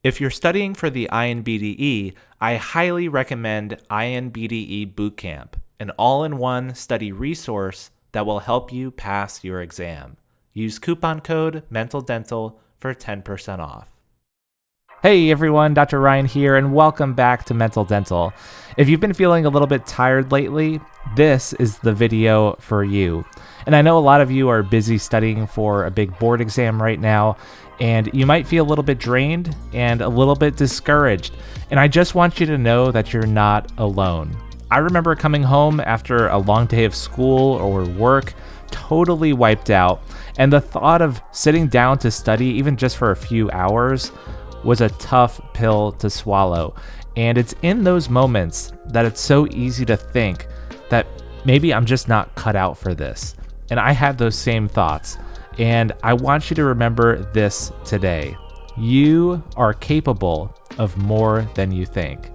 If you're studying for the INBDE, I highly recommend INBDE Bootcamp, an all-in-one study resource that will help you pass your exam. Use coupon code MENTALDENTAL for 10% off. Hey everyone, Dr. Ryan here, and welcome back to Mental Dental. If you've been feeling a little bit tired lately, this is the video for you. And I know a lot of you are busy studying for a big board exam right now, and you might feel a little bit drained and a little bit discouraged. And I just want you to know that you're not alone. I remember coming home after a long day of school or work, totally wiped out, and the thought of sitting down to study even just for a few hours was a tough pill to swallow. And it's in those moments that it's so easy to think that maybe I'm just not cut out for this. And I had those same thoughts. And I want you to remember this today. You are capable of more than you think.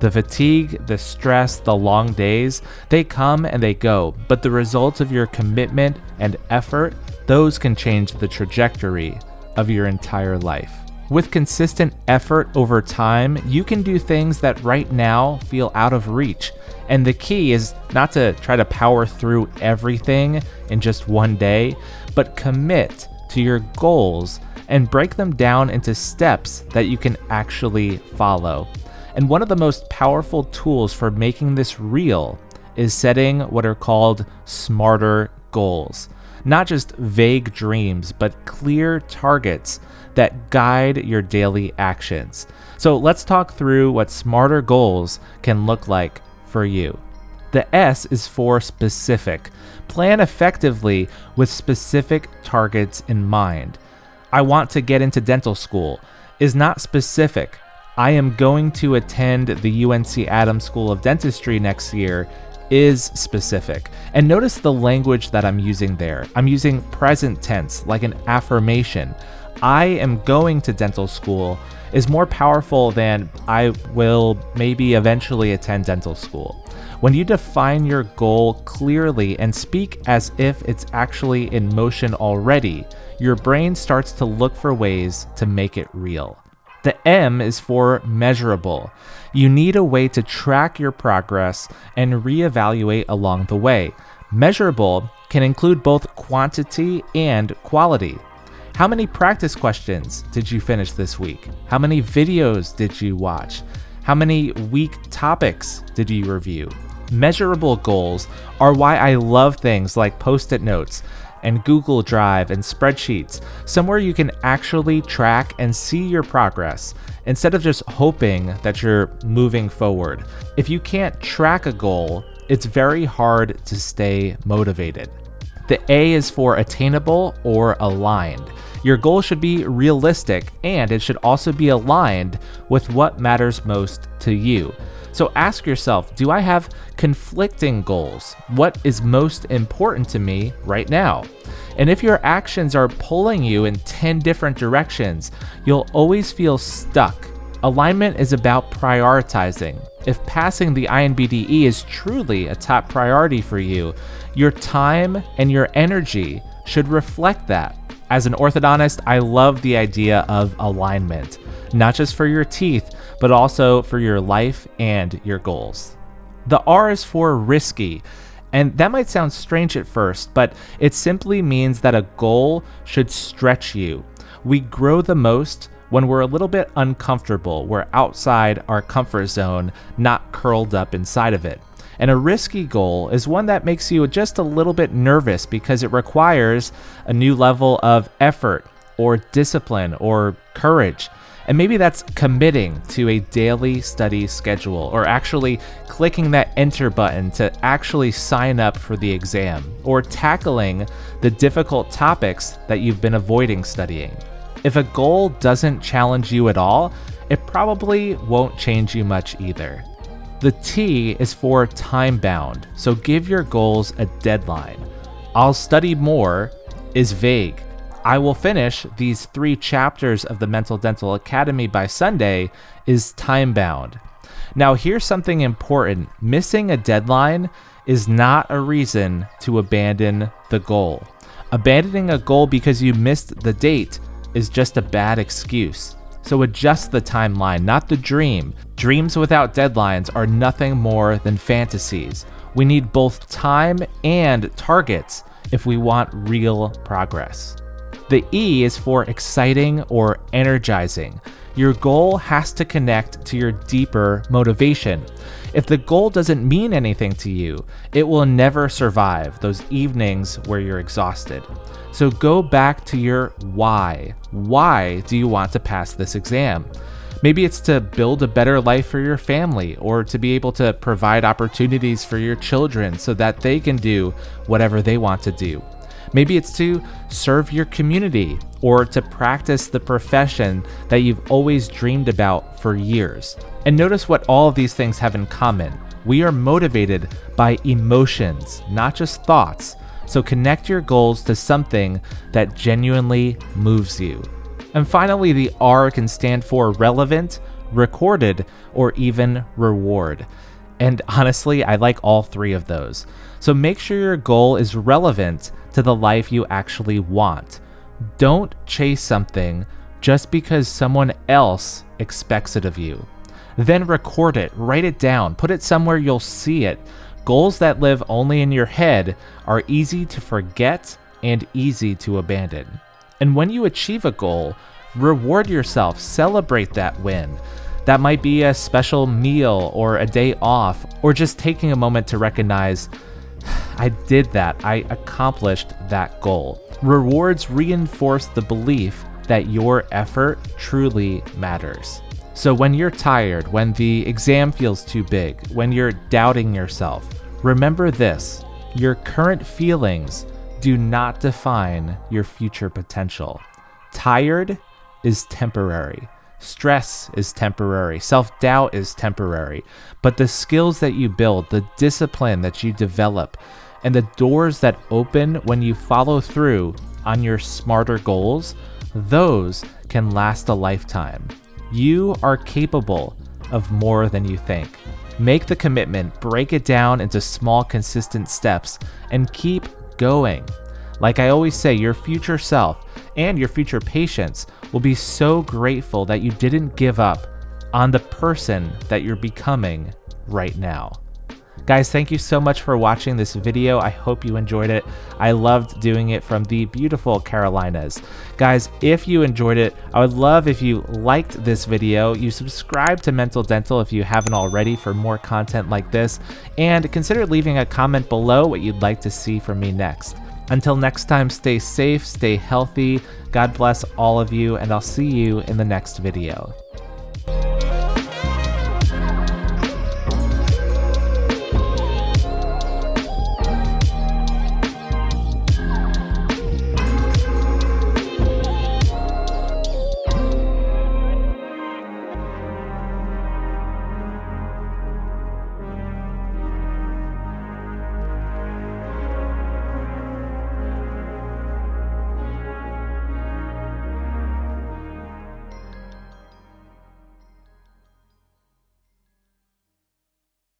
The fatigue, the stress, the long days, they come and they go, but the results of your commitment and effort, those can change the trajectory of your entire life. With consistent effort over time, you can do things that right now feel out of reach. And the key is not to try to power through everything in just one day, but commit to your goals and break them down into steps that you can actually follow. And one of the most powerful tools for making this real is setting what are called smarter goals. Not just vague dreams, but clear targets that guide your daily actions. So let's talk through what smarter goals can look like for you. The S is for specific. Plan effectively with specific targets in mind. I want to get into dental school is not specific. I am going to attend the UNC Adams School of Dentistry next year is specific. And notice the language that I'm using there. I'm using present tense, like an affirmation. I am going to dental school is more powerful than I will maybe eventually attend dental school. When you define your goal clearly and speak as if it's actually in motion already, your brain starts to look for ways to make it real. The M is for measurable. You need a way to track your progress and reevaluate along the way. Measurable can include both quantity and quality. How many practice questions did you finish this week? How many videos did you watch? How many weak topics did you review? Measurable goals are why I love things like Post-it notes and Google Drive and spreadsheets, somewhere you can actually track and see your progress instead of just hoping that you're moving forward. If you can't track a goal, it's very hard to stay motivated. The A is for attainable or aligned. Your goal should be realistic, and it should also be aligned with what matters most to you. So ask yourself, do I have conflicting goals? What is most important to me right now? And if your actions are pulling you in 10 different directions, you'll always feel stuck. Alignment is about prioritizing. If passing the INBDE is truly a top priority for you, your time and your energy should reflect that. As an orthodontist, I love the idea of alignment, not just for your teeth, but also for your life and your goals. The R is for risky, and that might sound strange at first, but it simply means that a goal should stretch you. We grow the most when we're a little bit uncomfortable. We're outside our comfort zone, not curled up inside of it. And a risky goal is one that makes you just a little bit nervous because it requires a new level of effort or discipline or courage. And maybe that's committing to a daily study schedule or actually clicking that enter button to actually sign up for the exam or tackling the difficult topics that you've been avoiding studying. If a goal doesn't challenge you at all, it probably won't change you much either. The T is for time bound, so give your goals a deadline. I'll study more is vague. I will finish these 3 chapters of the Mental Dental Academy by Sunday is time bound. Now here's something important. Missing a deadline is not a reason to abandon the goal. Abandoning a goal because you missed the date is just a bad excuse. So adjust the timeline, not the dream. Dreams without deadlines are nothing more than fantasies. We need both time and targets if we want real progress. The E is for exciting or energizing. Your goal has to connect to your deeper motivation. If the goal doesn't mean anything to you, it will never survive those evenings where you're exhausted. So go back to your why. Why do you want to pass this exam? Maybe it's to build a better life for your family, or to be able to provide opportunities for your children so that they can do whatever they want to do. Maybe it's to serve your community, or to practice the profession that you've always dreamed about for years. And notice what all of these things have in common. We are motivated by emotions, not just thoughts. So connect your goals to something that genuinely moves you. And finally, the R can stand for relevant, recorded, or even reward. And honestly, I like all three of those. So make sure your goal is relevant to the life you actually want. Don't chase something just because someone else expects it of you. Then record it, write it down, put it somewhere you'll see it. Goals that live only in your head are easy to forget and easy to abandon. And when you achieve a goal, reward yourself, celebrate that win. That might be a special meal or a day off, or just taking a moment to recognize, I did that, I accomplished that goal. Rewards reinforce the belief that your effort truly matters. So when you're tired, when the exam feels too big, when you're doubting yourself, remember this: your current feelings do not define your future potential. Tired is temporary. Stress is temporary. Self-doubt is temporary. But the skills that you build, the discipline that you develop, and the doors that open when you follow through on your smarter goals, those can last a lifetime. You are capable of more than you think. Make the commitment, break it down into small, consistent steps, and keep going. Like I always say, your future self and your future patients will be so grateful that you didn't give up on the person that you're becoming right now. Guys, thank you so much for watching this video. I hope you enjoyed it. I loved doing it from the beautiful Carolinas. Guys, if you enjoyed it, I would love if you liked this video, you subscribe to Mental Dental if you haven't already for more content like this, and consider leaving a comment below what you'd like to see from me next. Until next time, stay safe, stay healthy, God bless all of you, and I'll see you in the next video.